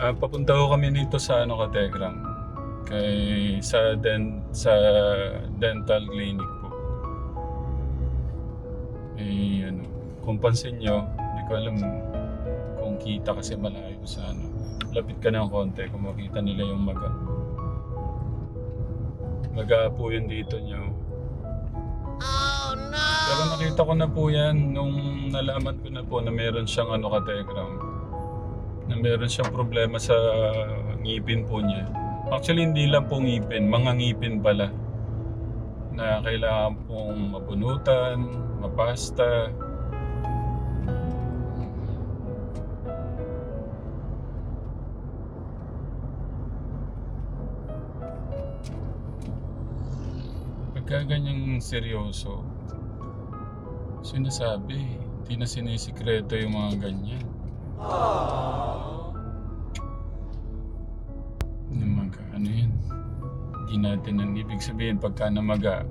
Papunta ko kami nito sa ano Kategram. Sa dental clinic po. Ano, kung pansin nyo, hindi ko alam kung kita kasi malayo sa ano. Lapit ka ng konti kung makita nila yung maga. Maga po yun dito nyo. Pero nakita ko na po yan nung nalaman ko na po na meron siyang ano Kategram. Na meron siyang problema sa ngipin po niya. Actually, hindi lang po ngipin, mga ngipin pala. Na kailangan pong mabunutan, mapasta. Pagka ganyang seryoso, sinasabi, hindi na sinisikreto yung mga ganyan. Namaga, ano yan? Hindi natin ang ibig sabihin pagka namaga,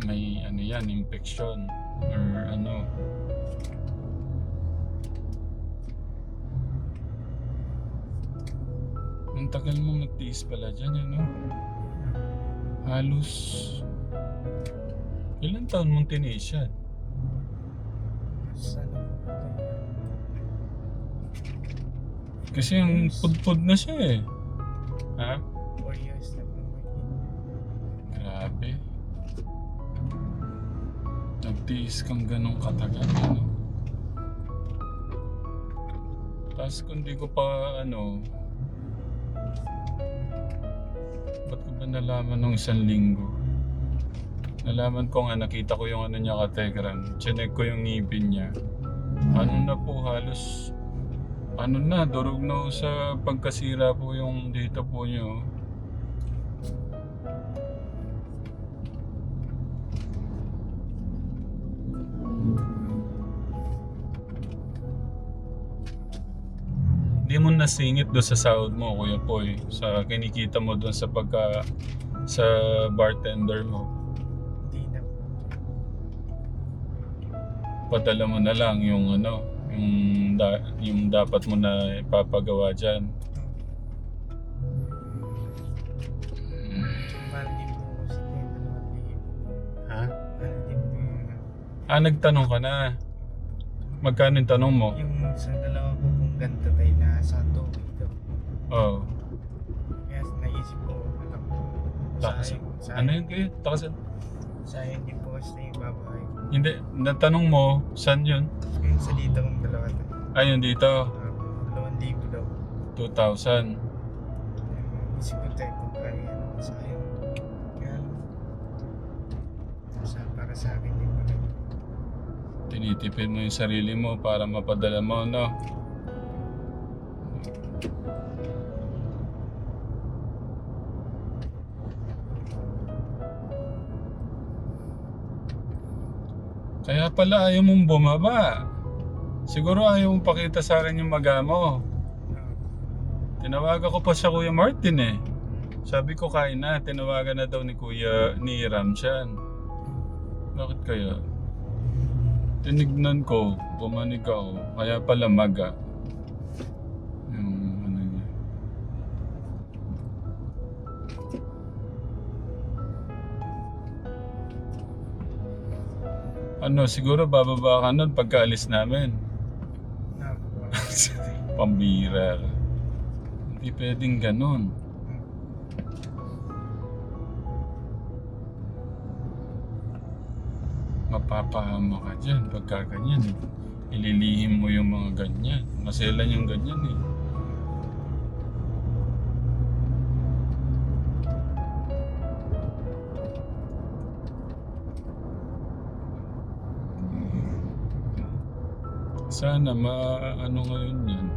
may ano yan, infection or ano. Ang tagal mong nagtiis pala dyan, ano? Halos ilang taon mong tiniis yan? Kasi yung pudpud na siya eh. Ha? 4 years na po. Grabe. Nagtiis kang ganong katagal, ano? Tapos kung di ko pa, ano... Ba't ko ba nalaman nung 1 linggo? Nalaman ko nga, nakita ko yung ano niya Kategram. Chinek ko yung ngipin niya. Ano na po, halos... Ano na, durog na sa pagkasira po yung data po niyo. Hindi mo nasingit doon sa sahod mo, Kuya Poy. Sa kinikita mo doon sa sa bartender mo. Hindi na po. Padala mo na lang yung ano, yung dapat mo na ipapagawa dyan. Mahal din po kasi ito yung 2,000. Ha? Mahal din po yung... Nagtanong ka na. Magkano yung tanong mo? Yung sa dalawa po kung ganito tayo na sa ito. Oo. Kaya naisip ko, alam ko, Ano yun kayo? Takasan? sayang din po kasi yung babae. Hindi, natanong mo, saan yun? Yung sa dito kong dalawa tayo. Ayun dito, 2,000 daw. 2,000. Isip ko tayo kung kaya ano, sayang. Kaya para sa akin din pala. Tinitipid mo yung sarili mo para mapadala mo, no? Kaya pala ayaw mong bumaba. Siguro ayaw mong pakita sa akin yung maga mo. Tinawagan ko pa siya Kuya Martin eh. Sabi ko kain na, tinawagan na daw ni Ramshan. Bakit kaya? Tinignan ko, bumanig ako, kaya pala maga. Yung ano niya. Ano, siguro bababa ka nun pagkaalis namin. Pambira ka. Hindi pwedeng ganun. Mapapahama ka dyan pagka ganyan eh. Ililihim mo yung mga ganyan. Maselan yung ganyan eh. Sana ano ngayon yan.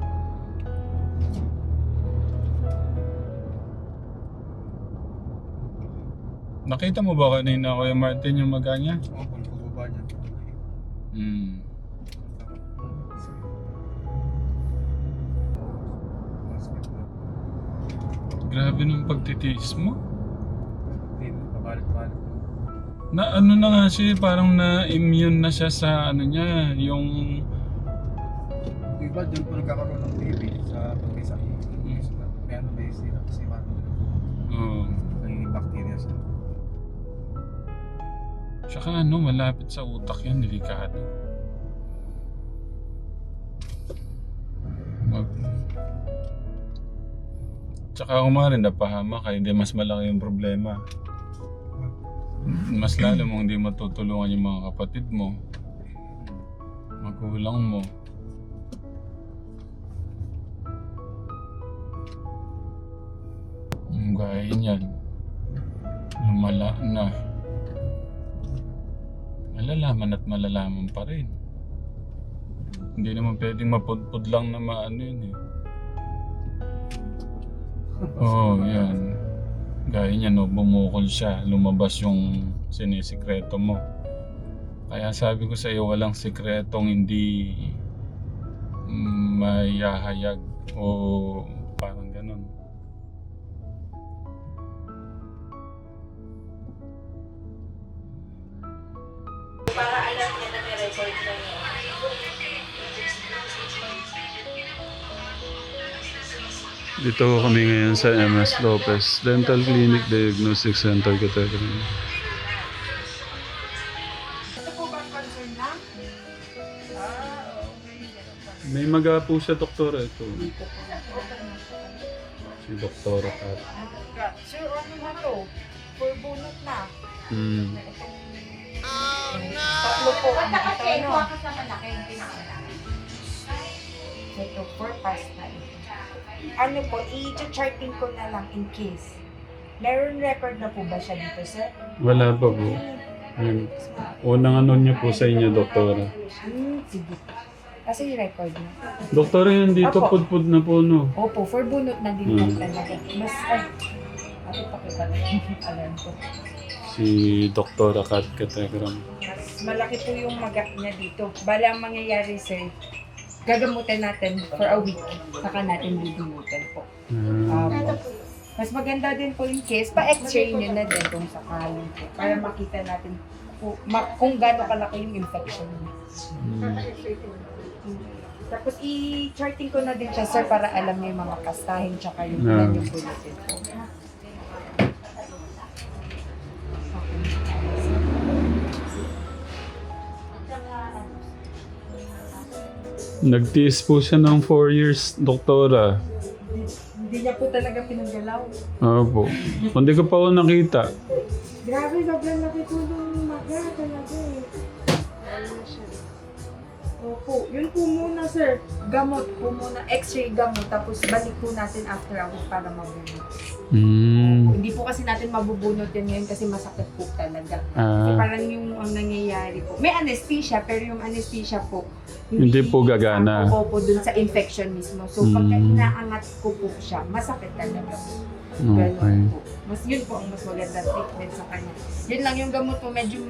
Nakita mo ba kanina Kuya Martin yung maga niya? Oo, pagbaba niya. Grabe nung pagtitiis mo. Hindi, pabalit-balit. Na ano na nga siya, parang na-immune na siya sa ano niya, yung iba dyan po nagkakaroon ng TB sa pag may sakit. May ano may sila kasi Oo. may bacteria sa Tsaka ano, malapit sa utak yan, delikado. Mag... Tsaka kung mga rin napahama ka, hindi mas malaki yung problema. Mas lalo mong hindi matutulungan yung mga kapatid mo, magulang mo. Yung gaya niyan, lumala na. Malalaman at malalaman pa rin. Hindi naman pwedeng mapudpud lang na maano yun eh. Oo, yan. Gaya niya, no, bumukol siya, lumabas yung sinisikreto mo. Kaya sabi ko sa iyo, walang sikretong hindi mayahayag o parang ganun. Para alam niya na may record na niya. Dito kami ngayon sa MS Lopez Dental Clinic Diagnostic Center, Kategram. Ito po ba ang concern na? May maga po siya, doktora. Ito. Si Doktora Kat. Sir, ano na to? For bunot na. Tatlo po. Ito, no? Ito, for past na. Ano po, i-charting ko na lang in case. Meron record na po ba siya dito, sir? Wala pa po. Ayun. Unang ano niyo po sa inyo, doktora. Sige. Kasi yung record na. Doktora, yun dito, Apo. pudpud na po, no? Opo, for bunot na din po talaga. Mas, ate pakita na yung alam ko. Si Doktora Kat Kategram. Mas malaki po yung maga niya dito. Bala ang mangyayari, sir, gagamutin natin for a week. Saka natin bibinutin po. Mas maganda din po in case, pa-x-ray nyo na din kung sakali po. Para makita natin po, kung gaano kalaki yung infection niya. Tapos i-charting ko na din siya, sir, para alam niyo yung mga pastahin tsaka yung ilan yung bulutin po. Nagtiis po siya ng 4 years, doktora. Hindi niya po talaga pinagalaw. Opo. Hindi ko pa ako nakita. Grabe, sobrang laki po ng maga talaga eh. Opo, yun po muna, sir. Gamot po muna, x-ray gamot, tapos balik po natin after a week para mabunot. Hindi po kasi natin mabubunot yan ngayon kasi masakit po talaga. So parang yung ang nangyayari po. May anesthesia, pero yung anesthesia po, Hindi po gagana. Opo, dun sa infection mismo. So pagka inaangat ko po siya, masakit talaga po. Okay. Ganun po. Mas yun po ang mas magandang treatment sa kanya. Yun lang yung gamot po, medyo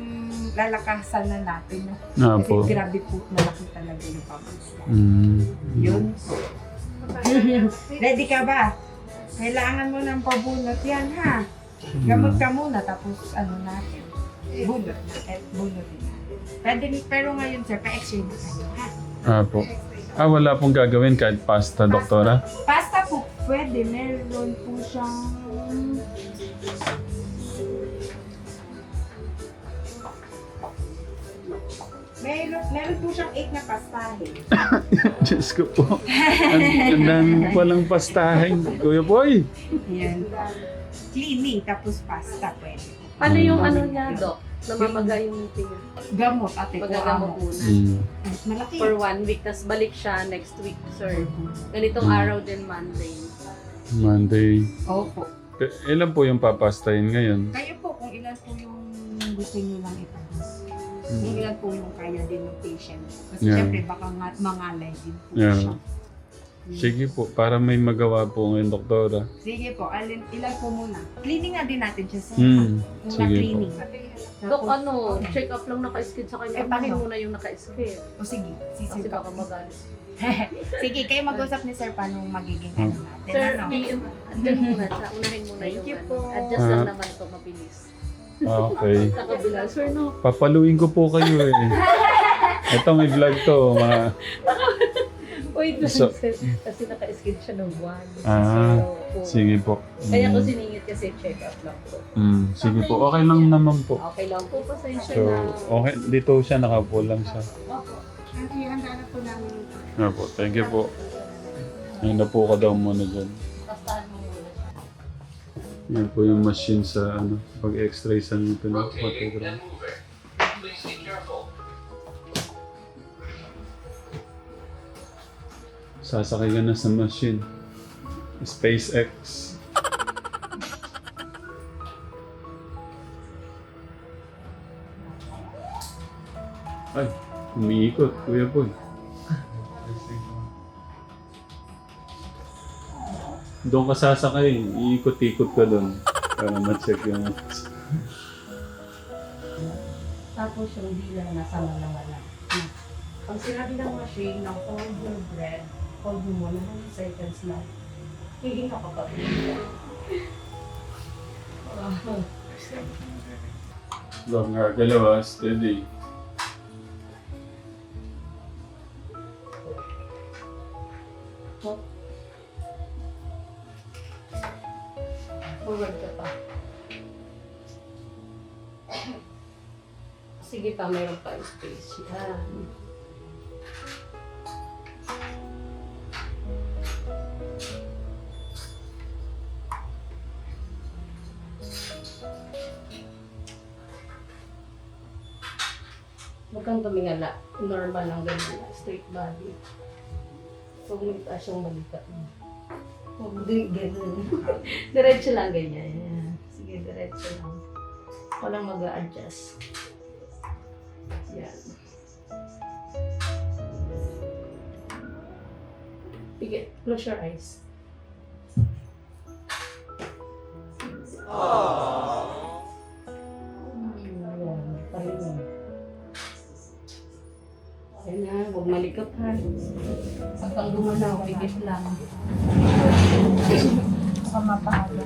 lalakasan na natin. No? Kasi Opo. grabe po, malaki talaga yung pamilya. Yun po. Ready ka ba? Kailangan mo ng pabunot yan, ha? Gamot ka muna, tapos ano natin. Bunot na. Bunutin natin. Pwede, pero ngayon, sir, pa-x-ray na kayo, ha? Opo. Wala pong gagawin kahit pasta, doktora? Pasta po, pwede. Meron po siyang... Meron po siyang 8 na pastahin. Diyos ko po. Ang dami palang pastahin. Kuya Boy! Yan. Cleaning, tapos pasta pwede. Paano yung ano niya, Dok? Namamaga yung ngipin niya. Gamot, ate ko. Pagagamot muna. Malaki. For 1 week, tas balik siya next week, sir. Ganitong araw din, Monday. Monday. Opo. Ilan po yung papastahin ngayon? Kayo po, kung ilan po yung gusto nyo lang ipagas. Kung ilan po yung kaya din ng patient. Kasi Yeah. syempre, baka mangalay din po Yeah. siya. Sige po, para may magawa po ngayon, doktora. Sige po, ilan po muna. Cleaning na din natin siya, sir. Hmm. Muna Sige po. cleaning. Dok, ano, check up lang naka-skid sa kanya. Eh, paano? Paano muna yung naka-skid? O sige, Kasi sisip baka ako. magalit. Sige, kayo mag-usap ni sir paano magiging ano natin. Sir, ano? andyan muna siya. Unahin muna Thank yung you ano. po. Adjust lang naman to, mabilis. Okay. Sa kabila, sir, no? Papaluin ko po kayo eh. Ito may vlog to. Wait lang, So- sir. Kasi naka-skid siya ng buwan. Ah, po. Sige po. Kaya ko siningit kasi check-up lang po. Sige po, okay lang naman po. Okay lang po, pasensya So, na. okay, dito siya, nakaupo lang siya. Opo. Handa na po namin ito. Po, thank you po. Ayun na po ka daw muna dyan. Tastahan mo muna. Yan po yung machine sa ano, pag-x-ray sa ngipin ng matogram. Sasakay ka na sa machine. SpaceX. Ay, umiikot, Kuya Boy. Doon ka sasakay, iikot-ikot ka doon para ma-check yung... Tapos yung dila nasa wala. Pag sinabi ng machine na hold your breath, hold mo muna ng seconds lang. Hihinga ka pa. Huwag nga galaw, steady. Forward ka pa. Sige pa, mayroon pa space. Yan. Huwag kang tumingala. Normal lang ganyan. Straight body. Huwag mo itaas yung balikat mo. Huwag din ganyan. Diretso lang ganyan. Yan. Sige, diretso lang. Walang mag-a-adjust. Yan. Sige, close your eyes. Ayan, pahinga. Ayan na, huwag malikot ha. Pagkang gumalaw, pigit lang. Baka mapahaga.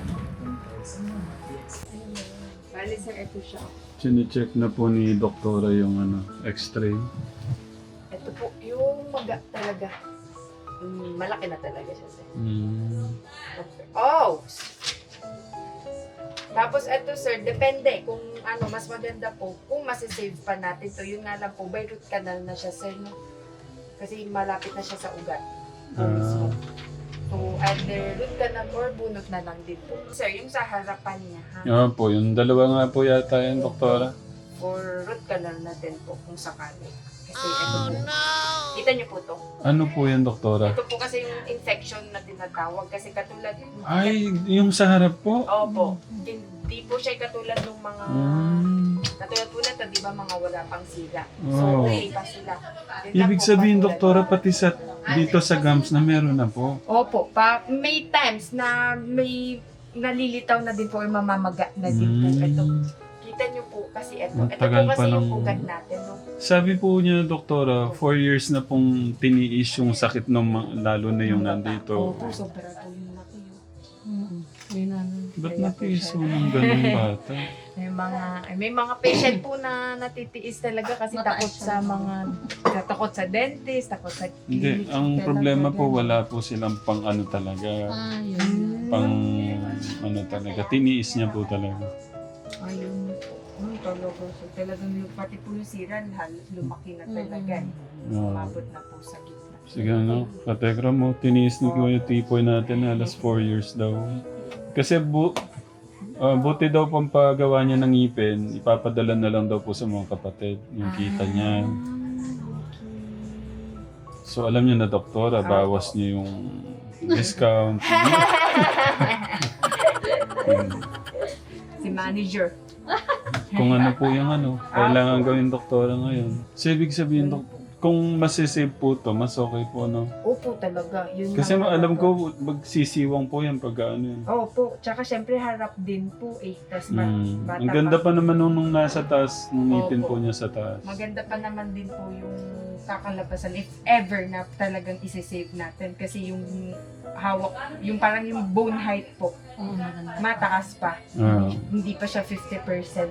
Bali sir, ito siya. Chine-check na po ni doktora yung ano, x-ray. Ito po, yung maga talaga. Malaki na talaga siya sir. Oh! Tapos ito sir, depende kung ano, mas maganda po, kung masisave pa natin to. Yun nga lang po, by root canal na siya sir, no? Kasi malapit na siya sa ugat. Mismo. So, either root canal or bunot na lang din po. Sir, yung sa harapan niya, ha? Oo po, yung dalawa nga po yata yan, doktora. Or root canal na din po kung sakali. Kasi ito po. Kita niyo po to. Ano po yan, doktora? Ito po kasi yung infection na tinatawag. Kasi katulad... Ay, yung sa harap po? Opo. Hindi po siya katulad ng mga... Katulad po na ito, di ba mga wala pang sila. So, Oh. okay pa sila. Yun lang Ibig po, sabihin, katulad. doktora, pati sa dito sa gums na meron na po. Opo. May times na may nalilitaw na din po or mamamaga na din po ito. Kita niyo po kasi ito. Ito po Tagal pa kasi yung ng- ugat natin. No? Sabi po niya, doktora, 4 years na pong tiniis yung sakit ng lalo na yung nandito. Opo, sobra po yung laki yun. Ba't natiis po ng ganun bata? May mga patient po na natitiis talaga kasi takot sa mga takot sa dentist, takot sa Hindi, clinic ang talaga, problema po ganun. wala po silang pang ano talaga. Yun. Pang ano talaga. Tiniis niya po talaga. Ayun po. Talaga. So, talagang yung pati po yung siran, halos lumaki na talaga. Oo. Umabot na po sa gitna. Sige ano, katekra mo, tiniis ni Kuya Tipoy natin alas 4 years daw. Kasi buti daw pang pagawa niya ng ngipin, ipapadala na lang daw po sa mga kapatid, yung kita niya. So alam niyo na doktora, bawas niyo yung discount. Si manager. Kung ano po yung ano, kailangan gawin doktora ngayon. So ibig sabihin, kung masisave po to, mas okay po, no? Opo talaga. Yun Kasi lang alam talaga. ko, magsisiwang po yan pag ano yan. Opo. Tsaka syempre harap din po eh. Tas bata Ang ganda pa. pa naman nung nasa taas, nung ngipin Opo. po niya sa taas. Maganda pa naman din po yung kakalabasan if ever na talagang isi-save natin. Kasi yung hawak, yung parang yung bone height po, mataas pa. Ah. Hindi pa siya 50%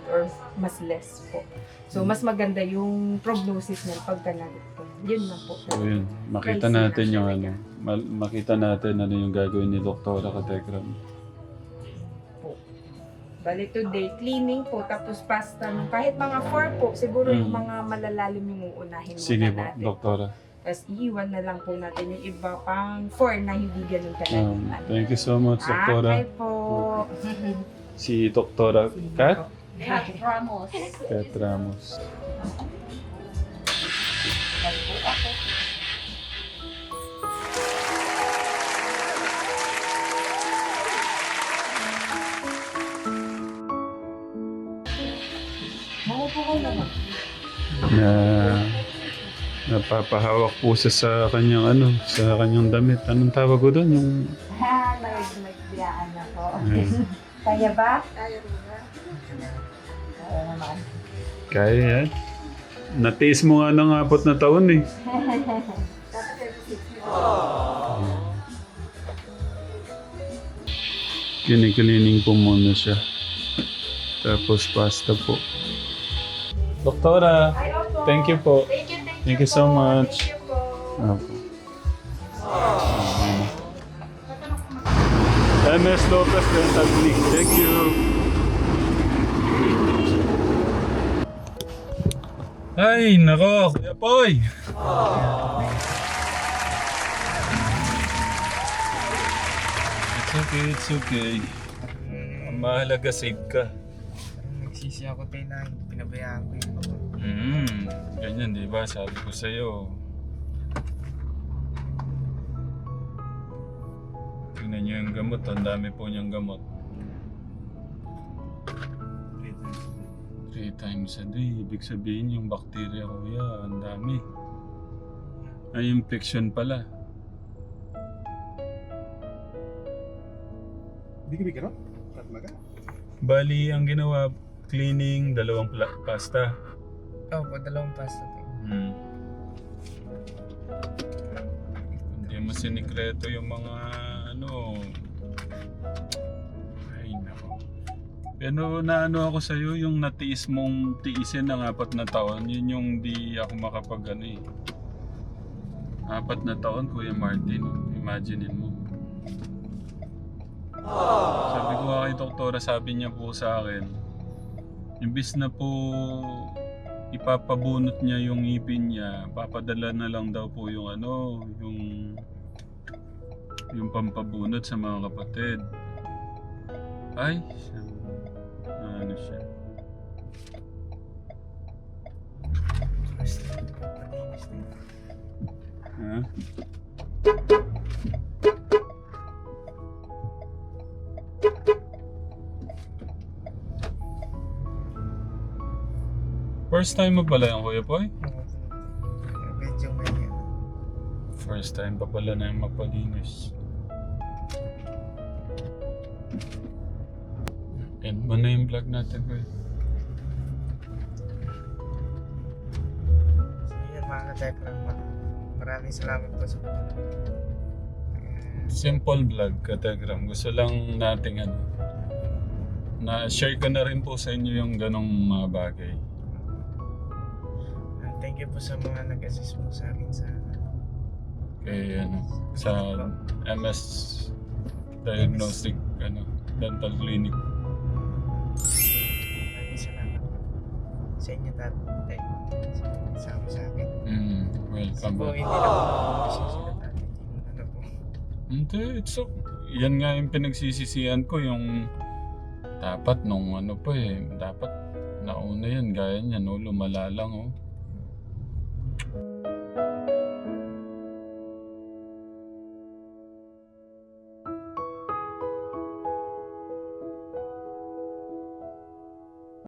or mas less po. So, mas maganda yung prognosis niya pagka narito. Yun na po. So yun, makita natin yung ano. Makita natin ano yung gagawin ni Doktora Katekram. Bali today, cleaning po, tapos pasta. Kahit mga 4 po, siguro yung Mm. mga malalalim yung uunahin Sige po, muna natin. Doktora. Tapos iiwan na lang po natin yung iba pang 4 na hindi ganun kalalim. Thank you so much, Doktora. Okay po. Si Doktora Kat? Kat Ramos. Kat Ramos. Maupo ko naman. Na napapahawak po siya sa kanyang ano, sa kanyang damit. Anong tawag ko doon? Yung Nagbigaan ako. Ayun. Kaya ba? Kaya mo na. Oo naman. Kaya yan. Natiis mo nga ng 4 na taon eh. Kinikiling po muna siya. Tapos pasta po. Doktora, Ay, opo. thank you po. Thank you so po. much. Thank you po. Opo. MS Lopez Dental Clinic. Thank you. Ay, nako, Kuya Poy. It's okay, it's okay. Ang mahalaga, safe ka. Nagsisi ako tayo na pinabayaan ko yun. Ganyan, di ba? Sabi ko sa'yo. Tingnan niyo yung gamot. Ang dami po niyang gamot. 3 times a day. Ibig sabihin yung bacteria, kuya, ang dami. Ay, infection pala. Hindi ka bigyan, no? Tatmaga. Bali, ang ginawa, cleaning, 2 pasta. Opo, 2 pasta tayo. Hindi mo sinikreto yung mga ano. Ay, nako. Pero naano ako sa'yo, yung natiis mong tiisin ng 4 na taon, yun yung di ako makapag ano eh. 4 na taon, Kuya Martin. Imaginein mo. Sabi ko nga kay Doktora, sabi niya po sa akin, imbis na po ipapabunot niya yung ngipin niya, papadala na lang daw po yung ano, yung pampabunot sa mga kapatid. Ay, ano siya. Ha? First time mo pala yung Kuya Poy? Medyo may First time pa pala na yung mapalinis. End mo na yung vlog natin, Kuya. So yun mga katekram, maraming salamat po sa Simple vlog, Kategram. Gusto lang nating ano, na-share ko na rin po sa inyo yung ganong mga bagay. thank you po sa mga nag-assist po sa akin sa Kay ano, sa MS Diagnostic Dental Clinic. maraming salamat po sa inyo tatay sa akin. Welcome. Po, hindi na po kasi sila tatay. Ano po. Hindi, it's okay. Yan nga yung pinagsisisihan ko, yung dapat nung ano pa eh, dapat nauna yan, gaya niya, no, lumala lang oh.